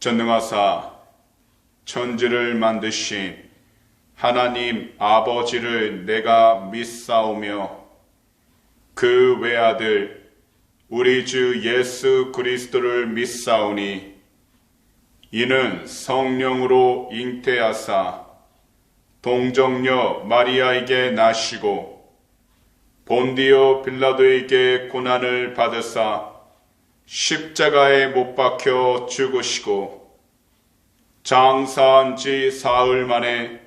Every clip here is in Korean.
전능하사 천지를 만드신 하나님 아버지를 내가 믿사오며 그 외아들 우리 주 예수 그리스도를 믿사오니 이는 성령으로 잉태하사 동정녀 마리아에게 나시고 본디오 빌라도에게 고난을 받으사 십자가에 못 박혀 죽으시고 장사한 지 사흘 만에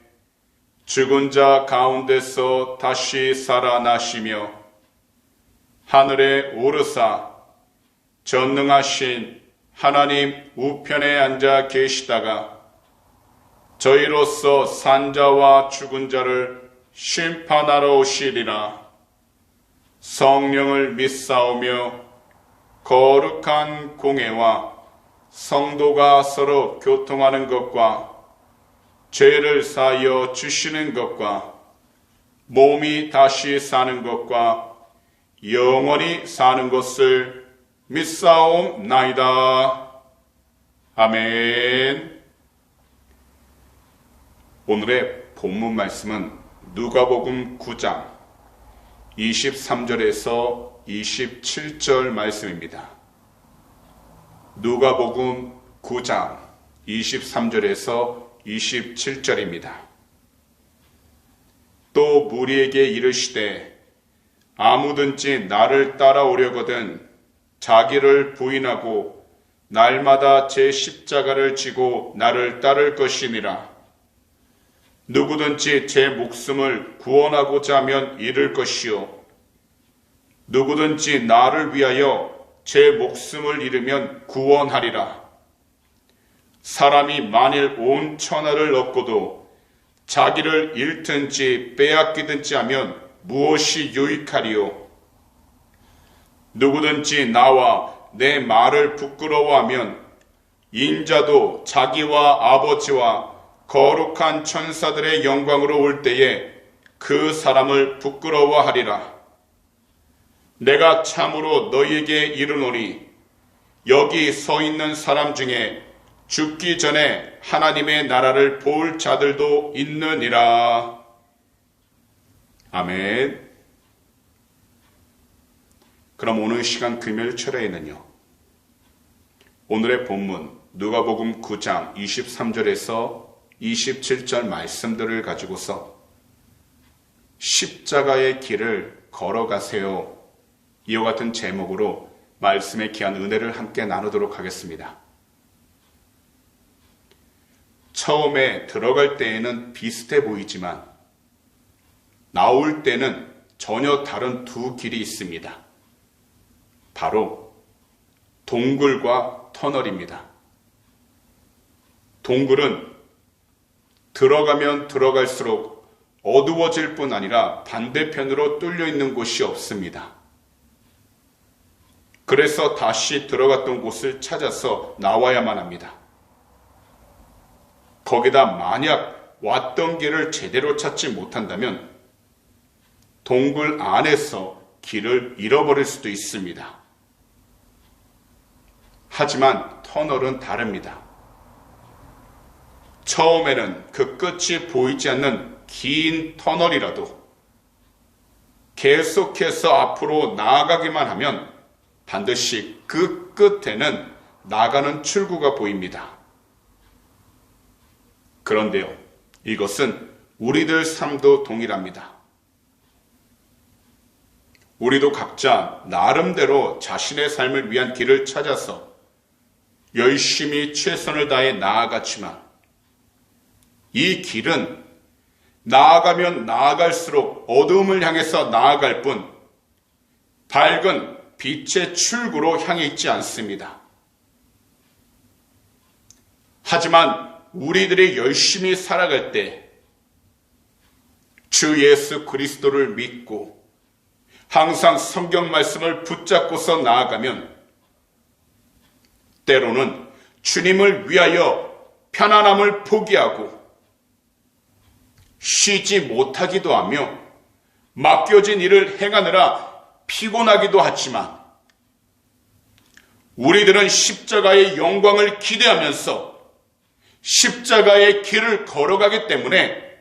죽은 자 가운데서 다시 살아나시며 하늘에 오르사 전능하신 하나님 우편에 앉아 계시다가 저희로서 산자와 죽은 자를 심판하러 오시리라. 성령을 믿사오며 거룩한 공회와 성도가 서로 교통하는 것과 죄를 사하여 주시는 것과 몸이 다시 사는 것과 영원히 사는 것을 믿사옵나이다. 아멘. 오늘의 본문 말씀은 누가복음 9장 23절에서 27절 말씀입니다. 누가복음 9장 23절에서 27절입니다. 또 무리에게 이르시되 아무든지 나를 따라오려거든 자기를 부인하고 날마다 제 십자가를 지고 나를 따를 것이니라. 누구든지 제 목숨을 구원하고자 하면 잃을 것이요 누구든지 나를 위하여 제 목숨을 잃으면 구원하리라. 사람이 만일 온 천하를 얻고도 자기를 잃든지 빼앗기든지 하면 무엇이 유익하리요? 누구든지 나와 내 말을 부끄러워하면 인자도 자기와 아버지와 거룩한 천사들의 영광으로 올 때에 그 사람을 부끄러워하리라. 내가 참으로 너희에게 이르노니 여기 서 있는 사람 중에 죽기 전에 하나님의 나라를 볼 자들도 있느니라. 아멘. 그럼 오늘 시간 금요일 철야에는요, 오늘의 본문 누가복음 9장 23절에서 27절 말씀들을 가지고서 십자가의 길을 걸어가세요, 이와 같은 제목으로 말씀의 귀한 은혜를 함께 나누도록 하겠습니다. 처음에 들어갈 때에는 비슷해 보이지만 나올 때는 전혀 다른 두 길이 있습니다. 바로 동굴과 터널입니다. 동굴은 들어가면 들어갈수록 어두워질 뿐 아니라 반대편으로 뚫려 있는 곳이 없습니다. 그래서 다시 들어갔던 곳을 찾아서 나와야만 합니다. 거기다 만약 왔던 길을 제대로 찾지 못한다면 동굴 안에서 길을 잃어버릴 수도 있습니다. 하지만 터널은 다릅니다. 처음에는 그 끝이 보이지 않는 긴 터널이라도 계속해서 앞으로 나아가기만 하면 반드시 그 끝에는 나가는 출구가 보입니다. 그런데요, 이것은 우리들 삶도 동일합니다. 우리도 각자 나름대로 자신의 삶을 위한 길을 찾아서 열심히 최선을 다해 나아갔지만 이 길은 나아가면 나아갈수록 어두움을 향해서 나아갈 뿐 밝은 빛의 출구로 향해 있지 않습니다. 하지만 우리들이 열심히 살아갈 때 주 예수 그리스도를 믿고 항상 성경 말씀을 붙잡고서 나아가면 때로는 주님을 위하여 편안함을 포기하고 쉬지 못하기도 하며 맡겨진 일을 행하느라 피곤하기도 하지만 우리들은 십자가의 영광을 기대하면서 십자가의 길을 걸어가기 때문에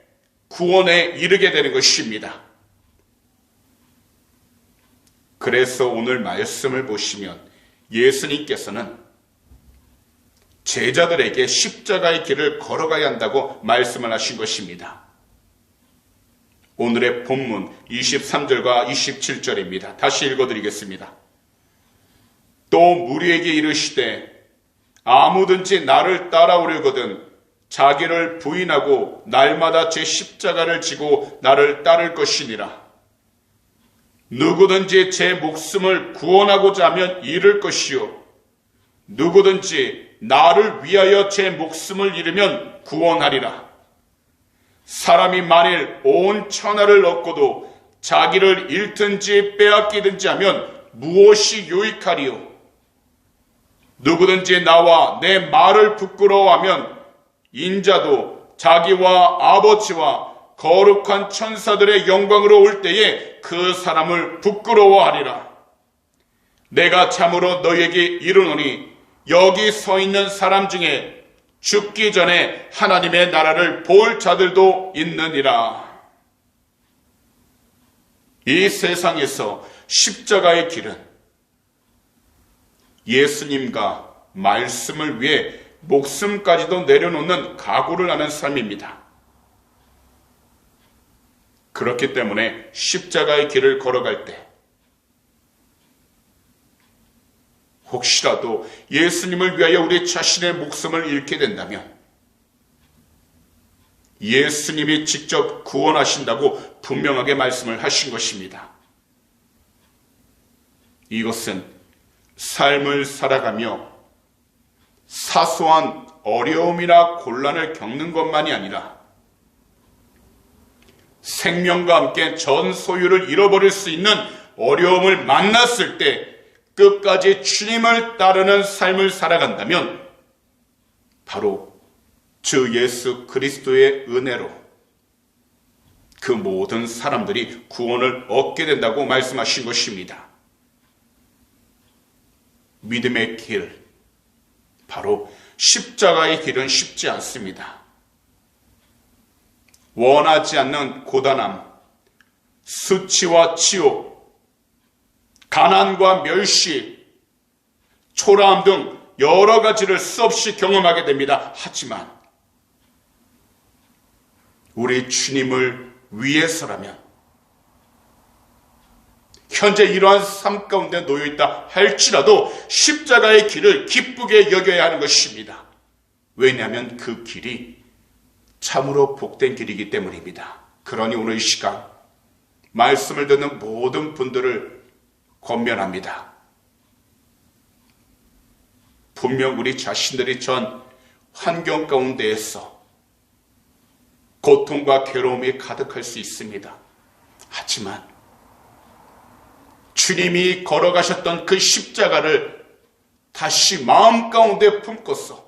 구원에 이르게 되는 것입니다. 그래서 오늘 말씀을 보시면 예수님께서는 제자들에게 십자가의 길을 걸어가야 한다고 말씀을 하신 것입니다. 오늘의 본문 23절과 27절입니다. 다시 읽어드리겠습니다. 또 무리에게 이르시되 아무든지 나를 따라오려거든 자기를 부인하고 날마다 제 십자가를 지고 나를 따를 것이니라. 누구든지 제 목숨을 구원하고자 하면 잃을 것이요 누구든지 나를 위하여 제 목숨을 잃으면 구원하리라. 사람이 만일 온 천하를 얻고도 자기를 잃든지 빼앗기든지 하면 무엇이 유익하리요? 누구든지 나와 내 말을 부끄러워하면 인자도 자기와 아버지와 거룩한 천사들의 영광으로 올 때에 그 사람을 부끄러워하리라. 내가 참으로 너에게 이르노니 여기 서 있는 사람 중에 죽기 전에 하나님의 나라를 볼 자들도 있느니라. 이 세상에서 십자가의 길은 예수님과 말씀을 위해 목숨까지도 내려놓는 각오를 하는 삶입니다. 그렇기 때문에 십자가의 길을 걸어갈 때 혹시라도 예수님을 위하여 우리 자신의 목숨을 잃게 된다면 예수님이 직접 구원하신다고 분명하게 말씀을 하신 것입니다. 이것은 삶을 살아가며 사소한 어려움이나 곤란을 겪는 것만이 아니라 생명과 함께 전 소유를 잃어버릴 수 있는 어려움을 만났을 때 끝까지 주님을 따르는 삶을 살아간다면 바로 주 예수 그리스도의 은혜로 그 모든 사람들이 구원을 얻게 된다고 말씀하신 것입니다. 믿음의 길, 바로 십자가의 길은 쉽지 않습니다. 원하지 않는 고단함, 수치와 치욕, 가난과 멸시, 초라함 등 여러 가지를 수없이 경험하게 됩니다. 하지만 우리 주님을 위해서라면 현재 이러한 삶 가운데 놓여있다 할지라도 십자가의 길을 기쁘게 여겨야 하는 것입니다. 왜냐하면 그 길이 참으로 복된 길이기 때문입니다. 그러니 오늘 이 시간 말씀을 듣는 모든 분들을 권면합니다. 분명 우리 자신들이 전 환경 가운데에서 고통과 괴로움이 가득할 수 있습니다. 하지만 주님이 걸어가셨던 그 십자가를 다시 마음 가운데 품고서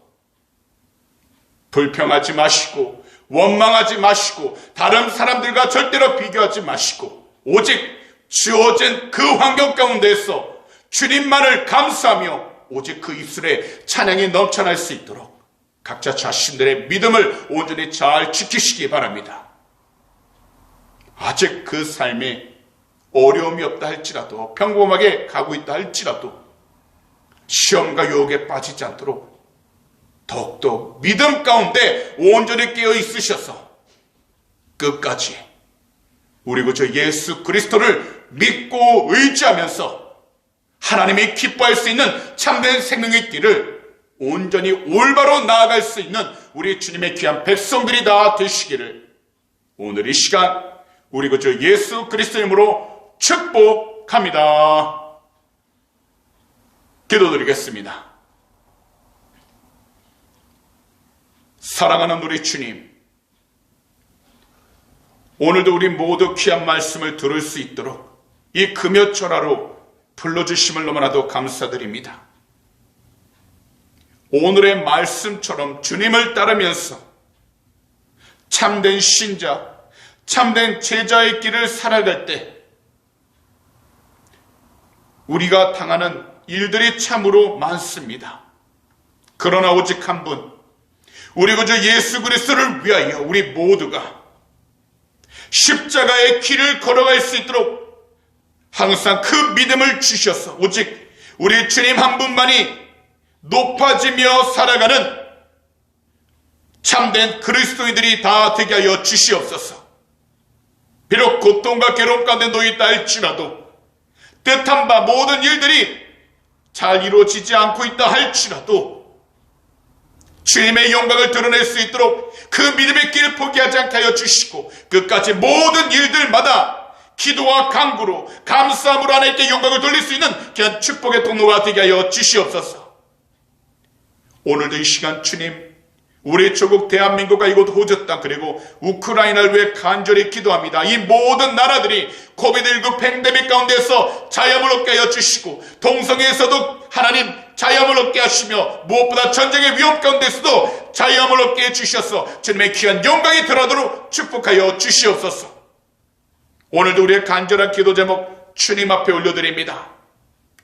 불평하지 마시고 원망하지 마시고 다른 사람들과 절대로 비교하지 마시고 오직 주어진 그 환경 가운데에서 주님만을 감사하며 오직 그 입술에 찬양이 넘쳐날 수 있도록 각자 자신들의 믿음을 온전히 잘 지키시기 바랍니다. 아직 그 삶에 어려움이 없다 할지라도 평범하게 가고 있다 할지라도 시험과 유혹에 빠지지 않도록 더욱더 믿음 가운데 온전히 깨어 있으셔서 끝까지 우리 구주 예수 그리스도를 믿고 의지하면서 하나님이 기뻐할 수 있는 참된 생명의 길을 온전히 올바로 나아갈 수 있는 우리 주님의 귀한 백성들이 다 되시기를 오늘 이 시간 우리 구주 예수 그리스도 이름으로 축복합니다. 기도드리겠습니다. 사랑하는 우리 주님, 오늘도 우리 모두 귀한 말씀을 들을 수 있도록 이 금요철하로 불러주심을 너무나도 감사드립니다. 오늘의 말씀처럼 주님을 따르면서 참된 신자, 참된 제자의 길을 살아갈 때 우리가 당하는 일들이 참으로 많습니다. 그러나 오직 한 분, 우리 구주 예수 그리스도를 위하여 우리 모두가 십자가의 길을 걸어갈 수 있도록 항상 그 믿음을 주셔서 오직 우리 주님 한 분만이 높아지며 살아가는 참된 그리스도인들이 다 되게 하여 주시옵소서. 비록 고통과 괴로움 가운데 놓여있다 할지라도, 뜻한 바 모든 일들이 잘 이루어지지 않고 있다 할지라도 주님의 영광을 드러낼 수 있도록 그 믿음의 길을 포기하지 않게 하여 주시고, 끝까지 모든 일들마다 기도와 간구로 감사함으로 하나님께 영광을 돌릴 수 있는 귀한 축복의 통로가 되게 하여 주시옵소서. 오늘도 이 시간 주님, 우리 조국 대한민국과 이곳 호주 땅 그리고 우크라이나를 위해 간절히 기도합니다. 이 모든 나라들이 코비드19 팬데믹 가운데서 자유함을 얻게 하여 주시고, 동성애에서도 하나님 자유함을 얻게 하시며, 무엇보다 전쟁의 위험 가운데서도 자유함을 얻게 해주셔서 주님의 귀한 영광이 드러나도록 축복하여 주시옵소서. 오늘도 우리의 간절한 기도 제목 주님 앞에 올려드립니다.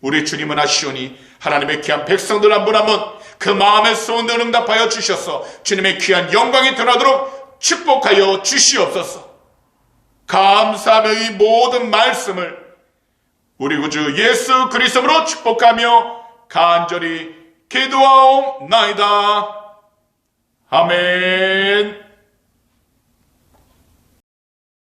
우리 주님은 아시오니 하나님의 귀한 백성들 한 분 한 분 그 마음의 소원을 응답하여 주셔서 주님의 귀한 영광이 드러나도록 축복하여 주시옵소서. 감사하며 이 모든 말씀을 우리 구주 예수 그리스도로 축복하며 간절히 기도하옵나이다. 아멘.